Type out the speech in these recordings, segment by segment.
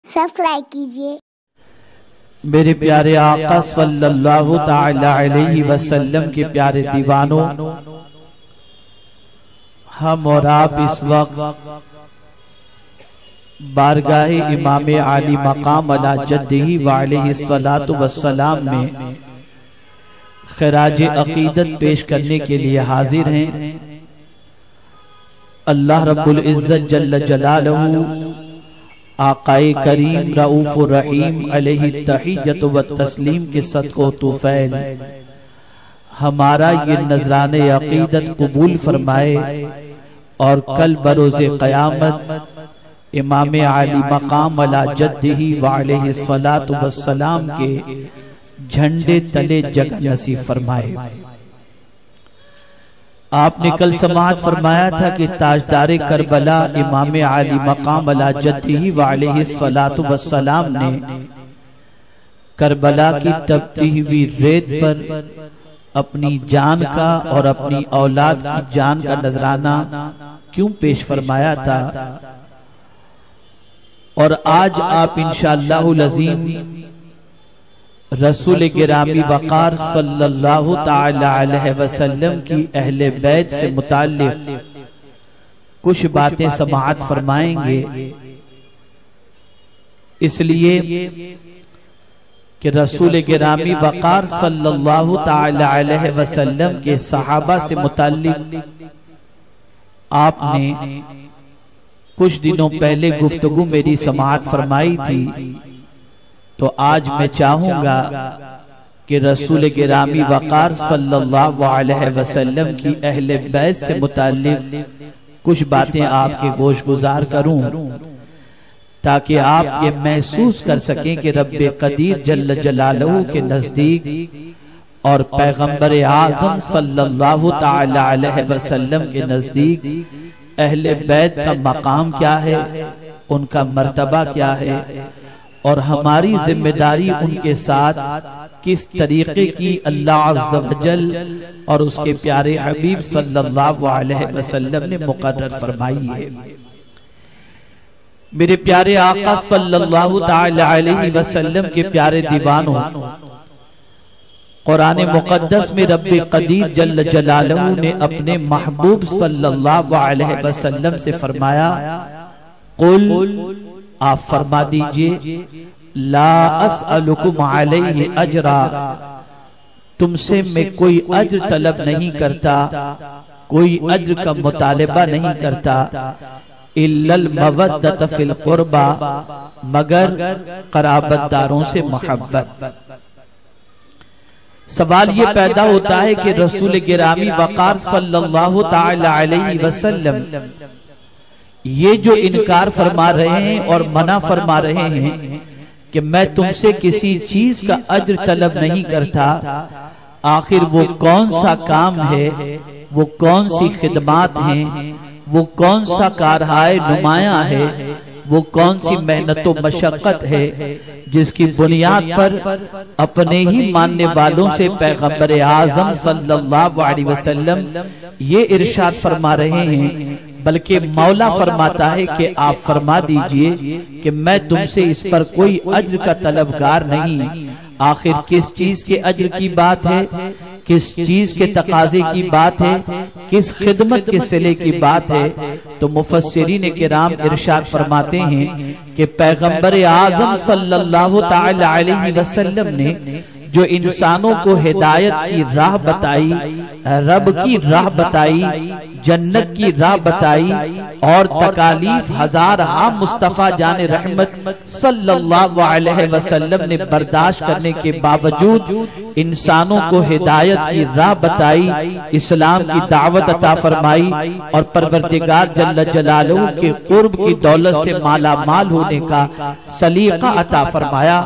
Subscribe कीजिए। मेरे प्यारे आका सल्लल्लाहु ताला अलैहि वसल्लम के प्यारे दीवानों, हम और आप इस वक्त बारगाहे इमाम आली मकाम अला जद्दिही व अलैहि सलातु वस्सलाम में खराज अकीदत पेश करने के लिए हाजिर हैं। अल्लाह रब्बुल इज्जत जल्ल जलालहू आकाए करीम रऊफ़ुर रहीम अलैहि तहिय्यत व तस्लीम के सदक़ो तुफ़ैल हमारा ये नजराने अकीदत कबूल फरमाए और कल बरोज़े क़यामत इमाम आली मकाम अला जद्दिही व अलैहि सलातु वस्सलाम के झंडे तले जगह नसीब फरमाए। आपने कल समाअत फरमाया था कि ताजदारे करबला इमाम आली मकाम अला जद्दिही व अलैहि सलातु वस्सलाम ने करबला की तपती हुई रेत पर अपनी जान का और अपनी औलाद की जान का नजराना क्यों पेश फरमाया था। और आज आप इंशाअल्लाहुल अज़ीम रसूल गिरामी वक़ार सल्लल्लाहु ताला अलैहि वसल्लम की अहले बैत से मुताल्लिक कुछ बातें समाअत फरमाएंगे, इसलिए कि रसूल गिरामी वक़ार सल्लल्लाहु ताला अलैहि वसल्लम के सहाबा से मुताल्लिक आपने कुछ दिनों पहले गुफ्तगू मेरी समाअत फरमाई थी। तो आज मैं चाहूंगा कि रसूल गिरामी वक़ार सल्लल्लाहु अलैहि वसल्लम की अहले बैत से मुताल्लिक कुछ बातें आपके गोश गुजार करूं, ताकि आप ये महसूस कर सकें कि रब्बे कदीर जल्ल जलालहू के नजदीक और पैगंबर आज़म सल्लल्लाहु ताला अलैहि वसल्लम के नजदीक अहले बैत का मकाम क्या है, उनका मर्तबा क्या है और हमारी जिम्मेदारी उनके साथ किस तरीके की अल्लाह अज़्ज़ा वजल और उसके प्यारे हबीब सल्लल्लाहु अलैहि वसल्लम ने मुकर्रर फरमाई है। मेरे प्यारे आका सल्लल्लाहु ताला अलैहि वसल्लम के प्यारे दीवानों, कुरान मुक़द्दस में रब्बे क़दीर जल्ल जलालहू ने अपने महबूब सल्लल्लाहु अलैहि वसल्लम से फरमाया, कुल आप फरमा दीजिए, ला अस्अलुकुम अलैहि अजरा, तुमसे मैं कोई अज्र तलब नहीं करता, कोई अज्र का मुतालिबा नहीं करता, इल्लल मवद्दत फिल क़ुरबा, मगर क़राबतदारों से मोहब्बत। सवाल ये पैदा होता है कि रसूल गिरामी वक़ार सल्लल्लाहु ताला अलैहि वसल्लम ये जो इनकार फरमा रहे हैं और मना फरमा रहे हैं कि मैं तुमसे किसी चीज का अज्र तलब नहीं करता, आखिर वो कौन सा काम है, वो कौन सी खिदमात हैं, वो कौन सा कारहाय नुमाया है, वो कौन सी मेहनत व मशक्कत है जिसकी बुनियाद पर अपने ही मानने वालों से पैगंबर आज़म सल्लल्लाहु अलैहि वसल्लम ये इरशाद फरमा रहे हैं, बल्कि मौला फरमाता है कि आप फरमा दीजिए कि मैं तुमसे इस पर कोई अज्र का तलबगार नहीं। आखिर किस चीज के अज्र की बात है, किस चीज के तकाजे की बात है, किस खिदमत के सिले की बात है। तो मुफस्सिरीन किराम इरशाद फरमाते हैं कि पैगंबर आज़म सल्लल्लाहु ताला अलैहि वसल्लम ने जो इंसानों को हिदायत की राह बताई, रब की राह बताई, जन्नत की राह बताई और तकालीफ हजार मुस्तफा जाने रहमत सल्लल्लाहु अलैहि वसल्लम ने बर्दाश्त करने के बावजूद इंसानों को हिदायत की राह बताई, इस्लाम की दावत अता फरमाई और परवरदिगार जल्ल जलालहू के कुर्ब की दौलत से माला माल होने का सलीका अता फरमाया।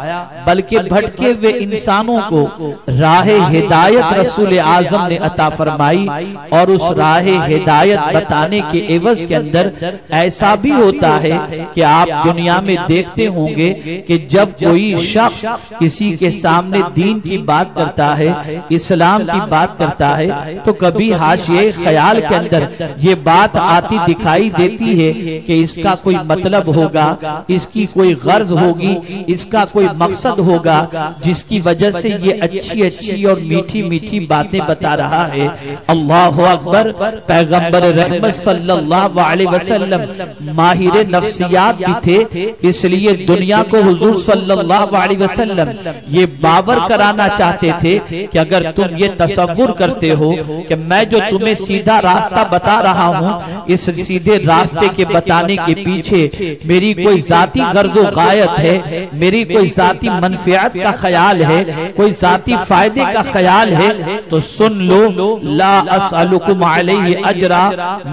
बल्कि भटके हुए इंसानों को राह हिदायत रसूल आज़म ने अता फरमाई और उस राह हिदायत बताने के एवज के अंदर ऐसा भी होता है कि आप दुनिया में देखते होंगे कि जब कोई शख्स किसी के सामने दीन की बात करता है, इस्लाम की बात करता है, तो कभी हाशिए ख्याल के अंदर ये बात आती दिखाई देती है कि इसका कोई मतलब होगा, इसकी कोई गर्ज होगी, इसका कोई मकसद होगा, जिसकी वजह से ये अच्छी अच्छी और मीठी मीठी बातें बता रहा है। अल्लाहु अकबर। पैगंबर रहमत सल्लल्लाहु अलैहि वसल्लम माहिर नफ्सियात भी थे, इसलिए दुनिया को हुजूर सल्लल्लाहु अलैहि वसल्लम ये बावर कराना चाहते थे कि अगर तुम ये तसव्वुर करते हो कि मैं जो तुम्हें सीधा रास्ता बता रहा हूँ, इस सीधे रास्ते के बताने के पीछे मेरी कोई जाती गर्जो गायत है, मेरी कोई जाती मनफियत का ख्याल है, कोई जाती फायदे का ख्याल है, तो सुन लो, ला असअलुकुम अलैहि अजरा,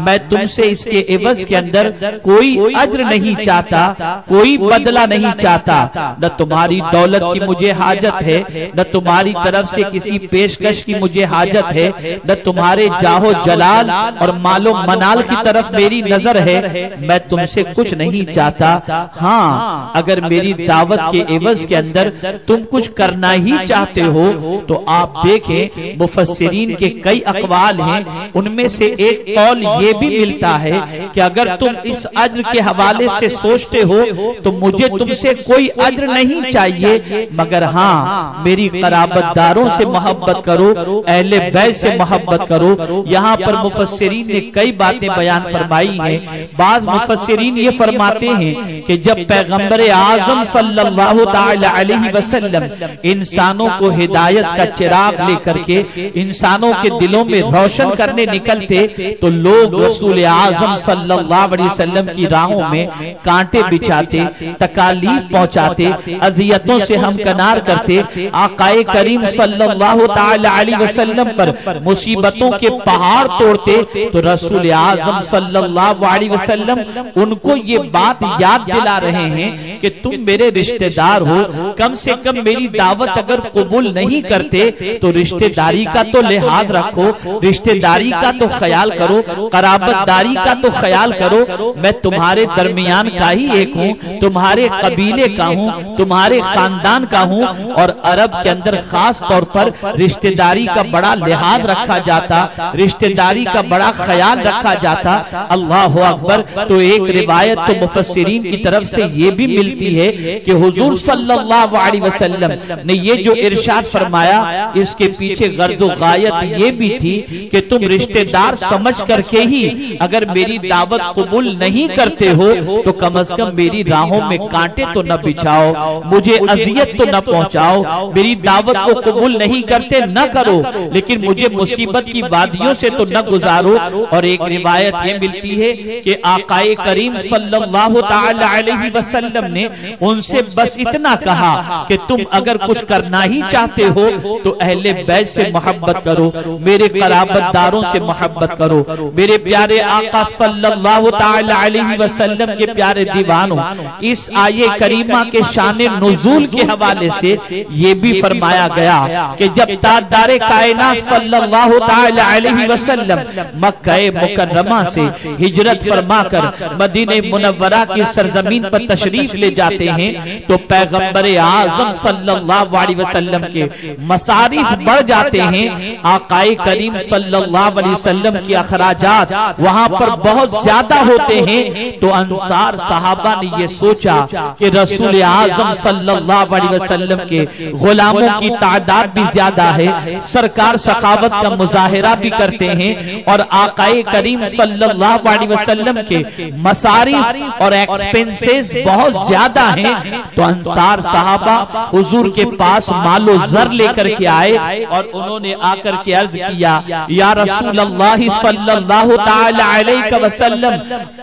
मैं तुमसे इसके एवज के अंदर कोई अज्र नहीं चाहता, कोई बदला नहीं चाहता। न तुम्हारी दौलत की मुझे हाजत है, न तुम्हारी तरफ से किसी पेशकश की मुझे हाजत है, न तुम्हारे जाहो जलाल और मालो मनाल की तरफ मेरी नजर है, मैं तुमसे कुछ नहीं चाहता। हाँ, अगर मेरी दावत के एवज के अंदर तुम कुछ करना ही चाहते हो तो आप देखें मुफस्सिरीन के कई अकवाल हैं, उनमें से एक कौल ये भी मिलता है कि अगर तुम इस अज्र के हवाले से सोचते हो तो मुझे तुमसे कोई अज्र नहीं चाहिए, मगर हाँ मेरी कराबतदारों से मोहब्बत करो, अहले बैत से मोहब्बत करो। यहाँ पर मुफस्सिरीन ने कई बातें बयान फरमाई हैं। बाज मुफस्सिरीन ये फरमाते हैं कि जब पैगंबर आजम सल्लल्लाहु ताला अलैहि वसल्लम इंसानों को हिदायत का चिराग लेकर के इंसानों के दिलों में रोशन करने निकलते तो लोग रसूल आजम सल्लल्लाहु अलैहि वसल्लम की राहों में कांटे बिछाते, तकालीफ पहुंचाते, अज़ियतों से हमकनार करते, आकाए करीम सल्लल्लाहु ताला अलैहि वसल्लम पर मुसीबतों के पहाड़ तोड़ते, तो रसूल आजम सल्लल्लाहु अलैहि वसल्लम उनको ये बात याद दिला रहे हैं कि तुम मेरे रिश्तेदार हो, कम से कम मेरी दावत अगर कबूल नहीं करते तो रिश्तेदारी का तो लिहाज रखो, रिश्तेदारी का तो ख्याल करो, कराबतदारी का तो ख्याल करो। मैं तुम्हारे दरमियान का ही एक हूँ, तुम्हारे कबीले का हूँ, तुम्हारे खानदान का हूँ, और अरब के अंदर खास तौर पर रिश्तेदारी का बड़ा लिहाज रखा जाता, रिश्तेदारी का बड़ा ख्याल रखा जाता। अल्लाह अकबर। तो एक रिवायत तो मुफस्सिरीन की तरफ से ये भी मिलती है कि हुजूर सल्लल्लाहु अलैहि वसल्लम ने ये जो इरशाद फरमाया, इसके पीछे गर्जो गायत ये भी थी कि तुम रिश्तेदार समझ करके ही अगर मेरी दावत कबूल नहीं करते हो तो कम से कम मेरी राहों में कांटे तो न बिछाओ, मुझे अजियत तो न पहुंचाओ। मेरी दावत को कबूल नहीं करते न करो, लेकिन मुझे मुसीबत की वादियों से तो न गुजारो। और एक रिवायत ये मिलती है कि आकाए करीम सल्लल्लाहु ताला अलैहि वसल्लम ने उनसे बस इतना कहा कि तुम अगर कुछ करना ही चाहते हो तो अहले बैत से मोहब्बत करो, मेरे कराबतदारों से मोहब्बत करो। मेरे प्यारे आका सल्लल्लाहु ताला अलैहि वसल्लम के प्यारे दीवानों, इस आये करीमा के शाने नुज़ूल के हवाले से ये भी फरमाया गया कि जब ताजदारे कायनात सल्लल्लाहु ताला अलैहि वसल्लम मक्का मुकर्रमा से हिजरत फरमाकर मदीने मुनव्वरा की सरजमीन पर तशरीफ ले जाते हैं तो पैगंबर आजम सल्लल्लाहु अलैहि वसल्लम के मसारिफ बढ़ जाते हैं। आकाए करीम सल्लल्लाहु अलैहि वसल्लम की अखराजात वहां पर बहुत ज्यादा होते हैं। तो अंसार सहाबा ने ये सोचा कि रसूल आजम सल्लल्लाहु अलैहि वसल्लम के गुलामों की तादाद भी ज्यादा है, सरकार सखावत का मुजाहिरा भी करते हैं और आकाए करीम सल्लल्लाहु अलैहि वसल्लम के मसारिफ और एक्सपेंसेस बहुत ज्यादा हैं। तो अंसार सहाबा हुजूर के पास मालो जर लेकर के आए और उन्होंने आकर के अर्ज किया, या रसूल अल्लाह सल्लल्लाहु ताला अलैहि वसल्लम,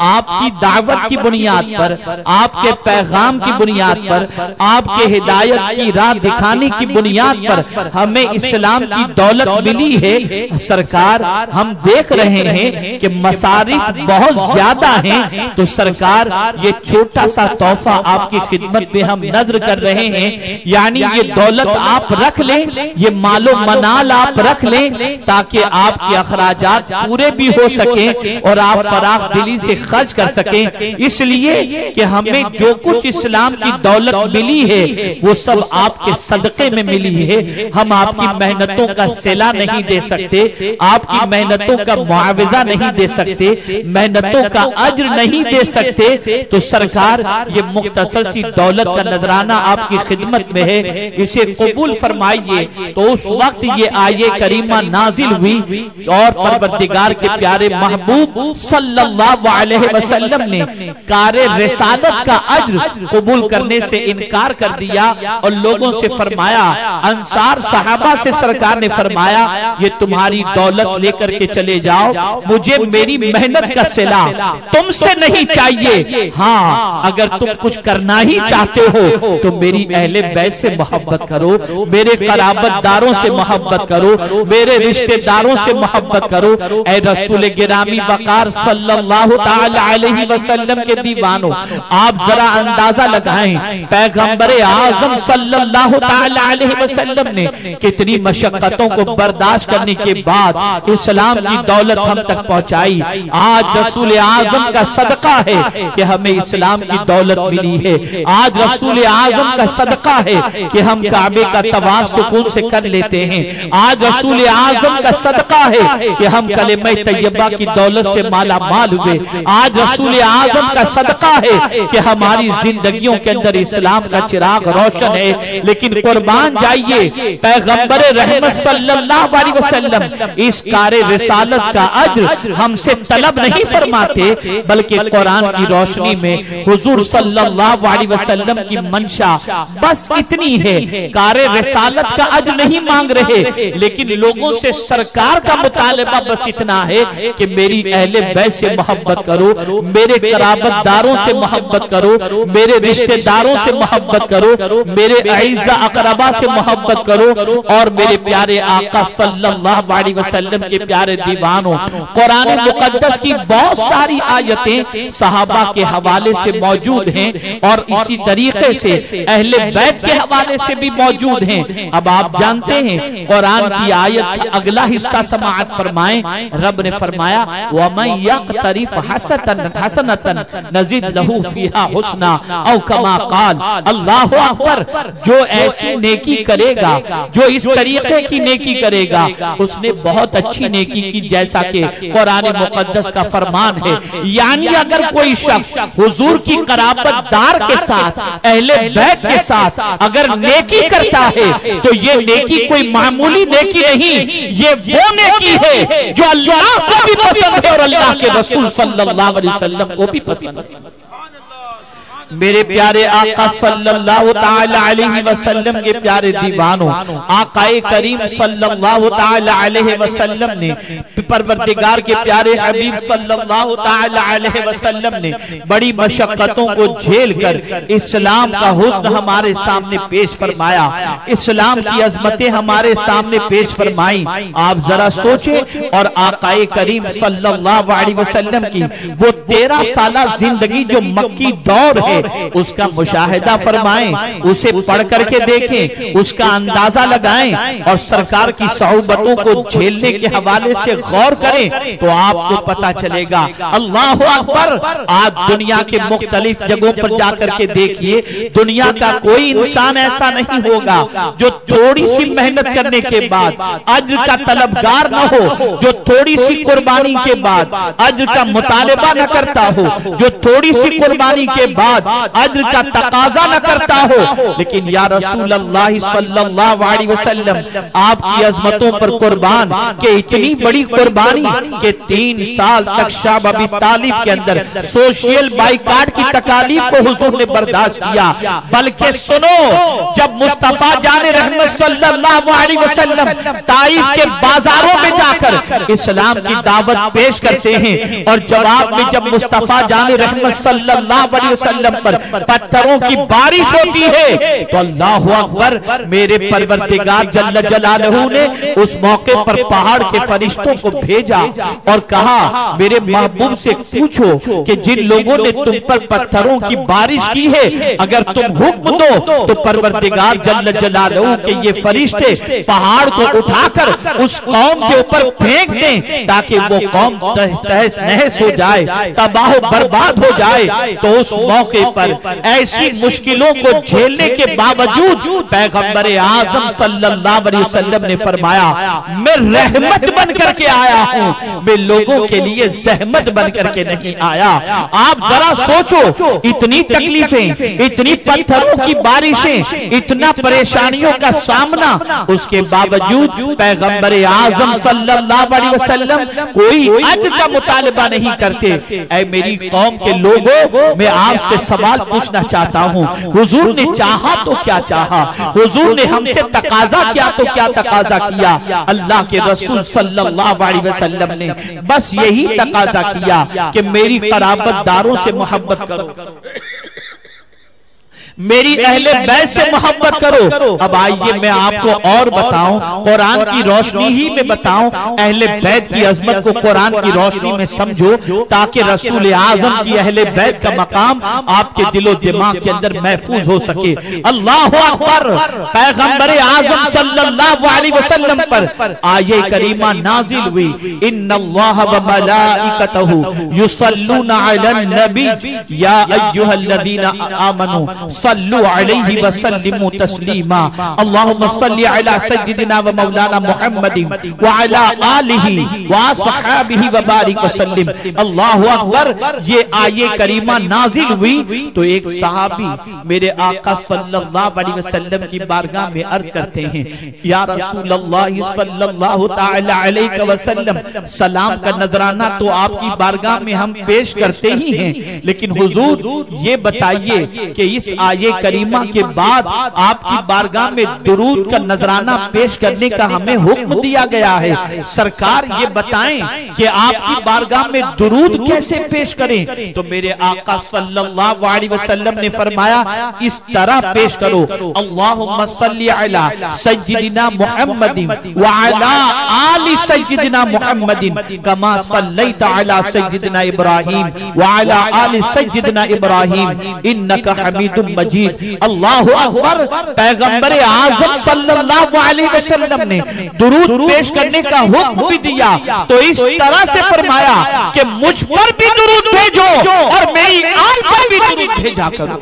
आपकी दावत की बुनियाद पर, आपके पैगाम की बुनियाद पर, आपके हिदायत की राह दिखाने की बुनियाद पर हमें इस्लाम की दौलत मिली है। सरकार, हम देख रहे हैं कि मसारिफ बहुत ज्यादा हैं, तो सरकार ये छोटा सा तोहफा आपकी खिदमत में हम नजर कर रहे हैं, यानी ये दौलत आप रख लें, ये मालो मनाल आप रख लें ताकि आपके अखराजात पूरे भी हो सके और आप फराग दिली से खर्च कर सकें। इसलिए कि हमें जो कुछ इस्लाम की दौलत मिली है वो सब आपके सदक़े में मिली है। हम आपकी मेहनतों का सिला नहीं दे सकते, आपकी मेहनतों का मुआवजा नहीं दे सकते, मेहनतों का अज्र नहीं दे सकते। तो सरकार ये मुख्तसर सी दौलत का नजराना आपकी खिदमत में है, इसे कबूल फरमाइए। तो उस वक्त ये आये करीमा नाजिल हुई और परवरदिगार के प्यारे महबूब सल्लल्लाहु अलैहि वसल्लम ने कारे रिसालत का अज्र कबूल करने से इनकार कर दिया और लोगों से फरमाया, अंसार सहाबा से सरकार ने फरमाया ये तुम्हारी दौलत लेकर के चले जाओ, मुझे मेरी मेहनत का सिला तुमसे नहीं चाहिए। हाँ, अगर तुम कुछ करना ही चाहते हो तो मेरी अहले बैत से मोहब्बत करो, मेरे कराबतदारों से मोहब्बत करो, मेरे रिश्तेदारों से मोहब्बत करो। ऐ रसूल गिरामी वकार सल्लल्लाहु ताला अलैहि वसल्लम के दीवानों, आप जरा अंदाजा लगाएं पैगंबरे आजम सल्लल्लाहु ताला अलैहि वसल्लम ने कितनी मशक्कतों को बर्दाश्त करने के बाद इस्लाम की दौलत हम तक पहुंचाई। आज रसूल आजम का सदका है कि हमें इस्लाम की दौलत मिली है। आज रसूल आजम का सदका है कि हम काबे का तवाफ सुकून से कर लेते हैं। आज रसूल आजम का सदका है कि हम कलेमा तैयबा की दौलत से माला माल हुए। आज रसूल आजम का सदका है कि हमारी जिंदगियों के अंदर इस्लाम का चिराग रोशन है। लेकिन कुर्बान जाइए, पैगंबर रहमत सल्लल्लाहु अलैहि वसल्लम इस कारे रिसालत का अज्र हमसे तलब नहीं फरमाते, बल्कि कुरान की रोशनी में हुजूर सल्लल्लाहु अलैहि वसल्लम की मंशा बस इतनी है, कारे रिसालत का अज्र नहीं मांग रहे, लेकिन लोगों से सरकार का मुतालबा बस इतना है कि मेरी अहले बैत से मोहब्बत करो, मेरे कराबतदारों से मोहब्बत करो, मेरे रिश्तेदारों से मोहब्बत करो, मेरे अईज़ा अकरबा से मोहब्बत करो और मेरे प्यारे आका सल्लल्लाहु अलैहि वसल्लम के प्यारे दीवानों। कुरान मुकद्दस की बहुत सारी आयतें सहाबा के हवाले से मौजूद हैं और इसी तरीके से अहले बैत के हवाले से भी मौजूद हैं। अब आप जानते हैं कुरान की आयत का अगला हिस्सा समाअत फरमाएं। रब ने फरमाया वमन यक़तरिफ हसनतन नज़िद लहू फीहा हुस्ना औ कमा क़ाल। अल्लाहु अकबर। जो ऐसी नेकी करेगा, जो इस तरीके की नेकी करेगा, उसने बहुत अच्छी नेकी की, जैसा कि कुरान मुकद्दस का फरमान है। यानी अगर कोई शख्स हुजूर की कराबतदार के साथ, अहले बैत के साथ अगर नेकी करता है तो ये नेकी कोई मामूली नेकी नहीं, ये वो नेकी है जो अल्लाह को भी पसंद है और अल्लाह के रसूल सल्लल्लाहु अलैहि वसल्लम को भी पसंद है। मेरे प्यारे आका सल्लल्लाहु ताला अलैहि वसल्लम के प्यारे दीवानों, आकाए करीम सल्लल्लाहु ताला अलैहि वसल्लम ने, परवरदिगार के प्यारे हबीब सल्लल्लाहु ताला अलैहि वसल्लम ने बड़ी मशक्कतों को झेल कर इस्लाम का हुस्न हमारे सामने पेश फरमाया, इस्लाम की अजमतें हमारे सामने पेश फरमाई। आप जरा सोचें और आकाए करीम सल्लल्लाहु अलैहि वसल्लम की वो 13 साला जिंदगी जो मक्की दौर है उसका मुशाहिदा फरमाएं, उसे पढ़ करके देखें, उसका अंदाजा लगाएं और सरकार की सौबतों को झेलने के हवाले से गौर करें तो आपको पता चलेगा। अल्लाहु अकबर। आज दुनिया के मुख्तलिफ जगहों पर जाकर के देखिए, दुनिया का कोई इंसान ऐसा नहीं होगा जो थोड़ी सी मेहनत करने के बाद अज्र का तलबगार न हो, जो थोड़ी सी कुर्बानी के बाद अज्र का मुतालिबा न करता हो, जो थोड़ी सी कुर्बानी के बाद अज्र का तकाजा न करता हो। लेकिन या रसूल अल्लाह सल्लल्लाहु अलैहि वसल्लम आपकी अजमतों पर कुर्बान के इतनी बड़ी कुर्बानी के 3 साल तक शाह अबी तालिब के अंदर सोशल बाइकाट की तकालीफ को हुजूर ने बर्दाश्त किया। बल्कि सुनो, जब मुस्तफा जाने रहमत सल्लल्लाहु अलैहि वसल्लम ताइफ के बाजारों में जाकर इस्लाम की दावत पेश करते हैं और जवाब में जब मुस्तफा जाने रहमत सल्लल्लाहु अलैहि वसल्लम वसल्लम पर पत्थरों की बारिश होती है तो अल्लाहु अकबर, मेरे परवरदिगार जल्ल जलालहू ने उस मौके पर पहाड़ के फरिश्तों को भेजा और कहा मेरे महबूब से पूछो कि जिन लोगों ने तुम पर पत्थरों की बारिश की है, अगर तुम हुक्म दो तो परवरदिगार जल्ल जलालहू के ये फरिश्ते पहाड़ को उठाकर उस कौम के ऊपर फेंक दें ताकि वो कौम तहस नहस हो जाए, तबाह बर्बाद हो जाए। तो उस मौके पर ऐसी मुश्किलों को झेलने के बावजूद पैगंबर आजम सल्लल्लाहु अलैहि वसल्लम ने फरमाया मैं रहमत बन करके आया हूँ, मैं लोगों के लिए जहमत बन करके नहीं आया। आप जरा सोचो, इतनी तकलीफें, इतनी पत्थरों की बारिशें, इतना परेशानियों का सामना, उसके बावजूद पैगंबर आजम सल्लल्लाहु अलैहि वसल्लम कोई अज्र का मुतालबा नहीं करते। ऐ मेरी कौम के लोगों, मैं आपसे सवाल पूछना चाहता हूँ, हुजूर ने चाहा तो क्या चाहा, हुजूर ने हमसे तकाजा किया तो क्या तकाजा किया। अल्लाह के रसूल सल्लल्लाहु अलैहि वसल्लम ने बस यही तकाजा किया कि मेरी क़राबतदारों से मोहब्बत करो, मेरी अहले बैत से मोहब्बत करो। अब आइए मैं आपको और बताऊं, कुरान की रोशनी ही में बताऊं, अहले बैत की अजमत को कुरान की रोशनी में समझो ताकि रसूल आजम की अहले बैत का मकाम आपके दिलो दिमाग के अंदर महफूज हो सके। अल्लाहु अकबर। पैगंबर आजम सल्लल्लाहु अलैहि वसल्लम पर आये करीमा नाजिल हुई, इन्नल्लाह व मलाइकतहु युसल्लूना अलन नबी या अय्युहल्लज़ीना आमनू सल्लु अलैहि व सल्लिमू तस्लीमा। अल्लाहुम्मा सल्लि अला सय्यिदिना व मौलाना मुहम्मदिन व अला आलिहि व अस्हाबिहि व बारिक व सल्लिम। अल्लाहु अकबर। ये आये करीमा नाजिल हुई तो एक सहाबी मेरे आका सल्लल्लाहु अलैहि वसल्लम की बारगाह में अर्ज करते हैं, या रसूलल्लाह सल्लल्लाहु तआला अलैहि वसल्लम, सलाम का नजराना तो आपकी बारगाह में हम पेश करते ही हैं, लेकिन हुजूर ये बताइए कि इस आये करीमा के बाद आपकी बारगाह में दुरूद का नजराना पेश करने का हमें हुक्म दिया गया है। सरकार ये बताएं कि आपकी बारगाह में दुरूद कैसे पेश करें। तो मेरे आका सल्लल्लाहु अलैहि वसल्लम ने फरमाया इस तरह पेश करो, अल्लाहुम्मा सल्ली अला सय्यिदिना मुहम्मदिन व अला आलि सय्यिदिना मुहम्मदिन कमा सल्लैता अला सय्यिदिना इब्राहीम व अला आलि सय्यिदिना इब्राहीम इन्नका हमीदुम मजीद। अल्लाहु अकबर। पैगंबर आजम सल्लल्लाहु अलैहि वसल्लम ने दुरूद पेश करने का हुक्म भी दिया तो इस तरह से फरमाया कि मुझ पर भी दुरूद भेजो और मेरी आल पर भी दुरूद भेजा करो।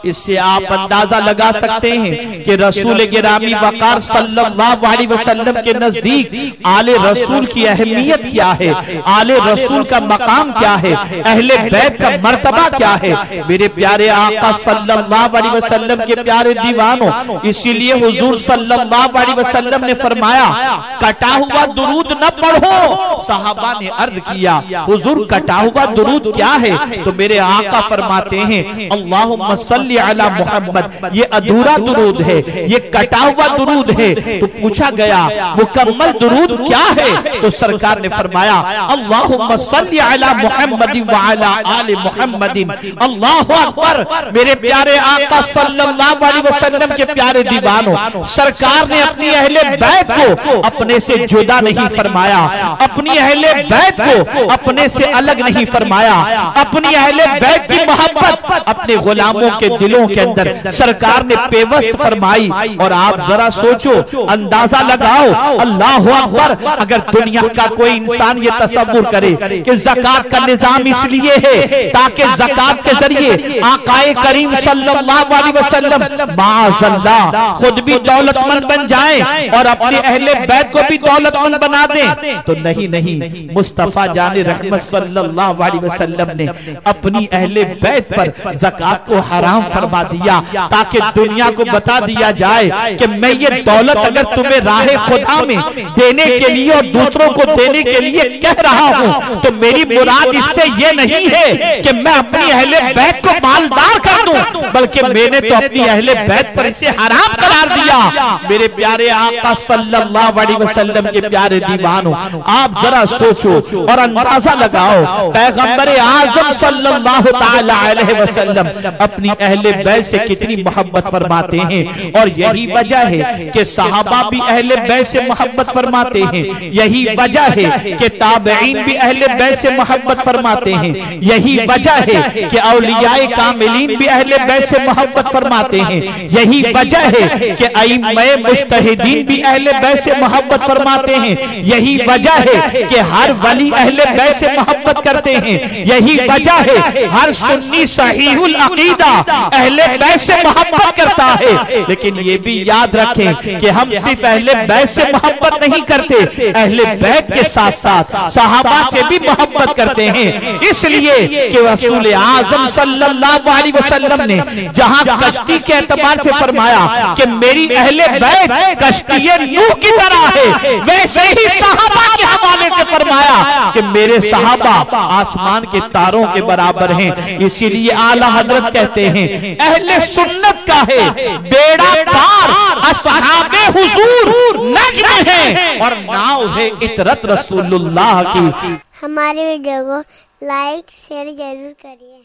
इससे आप अंदाजा लगा सकते हैं कि रसूल गिरामी वकार सल्लल्लाहु अलैहि वसल्लम के नजदीक आले रसूल की अहमियत क्या है, आले रसूल का मकाम क्या है, अहले बैत का मर्तबा क्या है। मेरे प्यारे आका सल्लल्लाहु अलैहि वसल्लम के प्यारे दीवानों, इसीलिए हुजूर सल्लल्लाहु अलैहि वसल्लम ने फरमाया कटा हुआ दुरूद न पढ़ो। सहाबा ने अर्ज किया हुजूर कटा हुआ दुरूद क्या है। तो मेरे आका फरमाते हैं अल्लाहुम्मा सल्ली अला मोहम्मद, ये अधूरा दुरूद है, ये कटा हुआ दुरूद है। तो पूछा गया मुकम्मल दुरूद क्या है। तो सरकार ने फरमाया अल्लाहुम्मा सल्ली अला मुहम्मदिन व अला आलि मुहम्मदिन। अल्लाहु अकबर। मेरे प्यारे आका सल्लल्लाहु अलैहि वसल्लम के प्यारे दीवानों, सरकार ने अपनी अहले बैत को अपने से जुदा नहीं फरमाया, अपनी अहले बैत को अपने से अलग नहीं फरमाया, अपनी अहले बैत की मोहब्बत अपने गुलामों के दिलों के अंदर सरकार ने पेवस्त फरमाई। और आप जरा सोचो, अंदाजा लगाओ, अल्लाहु अकबर। अगर दुनिया का कोई इंसान ये तसव्वुर करे कि ज़कात का निजाम इसलिए है ताकि ज़कात के जरिए आकाए करीम सल्लल्लाहु अलैहि वसल्लम माअज़ल्लाह खुद भी दौलतमंद बन जाएं और अपने अहले बैत को भी दौलतमंद बना दें, तो नहीं नहीं, मुस्तफा जाने रहमत सल्लल्लाहु अलैहि वसल्लम ने अपनी अहले बैत पर ज़कात को हराम फरमा दिया ताकि दुनिया को बता दिया जाए कि मैं ये दौलत अगर तुम्हें राहे खुदा में देने के लिए और दूसरों को देने के लिए कह रहा हूँ तो मेरी मुराद इससे ये नहीं है कि मैं अपनी अहले बैत को मालदार कर दूं, बल्कि मैंने तो अपनी अहले बैत पर इसे हराम करार दिया। मेरे प्यारे आका सल्लल्लाहु अलैहि वसल्लम के प्यारे दीवानों, आप जरा सोचो और अंदाजा लगाओ पैगंबर आजम सल्लल्लाहु ताला अलैहि वसल्लम अपनी अहले बैत से कितनी मोहब्बत फरमाते हैं। और यही वजह है कि सहाबा भी अहले बैत से मोहब्बत फरमाते हैं, यही वजह है कि ताबईन भी अहले बैत से मोहब्बत फरमाते हैं, यही वजह है कि औलियाए कामिलीन भी अहले बैत से मोहब्बत फरमाते हैं, यही वजह है कि अइम्माए मुज्तहिदीन भी अहले बैत से मोहब्बत फरमाते हैं, यही वजह है कि हर वली अहले बैत से मोहब्बत करते हैं, यही वजह है हर सुन्नी सहीहुल अकीदा अहले बैत से मोहब्बत करता है। लेकिन ये भी याद रखें कि हम सिर्फ अहले बैत से मोहब्बत नहीं करते, अहले बैत के साथ साथ सहाबा से भी मोहब्बत करते हैं। इसलिए कि रसूल आज़म सल्लल्लाहु अलैहि वसल्लम ने जहां कश्ती के एतबार से फरमाया कि मेरी अहले बैत कश्ती नूह की तरह है, वैसे ही सहाबा के हवाले से फरमाया कि मेरे सहाबा आसमान के तारों के बराबर हैं। इसीलिए आला हजरत कहते हैं अहले सुन्नत का है बेड़ा पार असहाबे हुजूर नज्म है और नाव है इतरत रसूलुल्लाह की। हमारे वीडियो को लाइक शेयर जरूर करिए।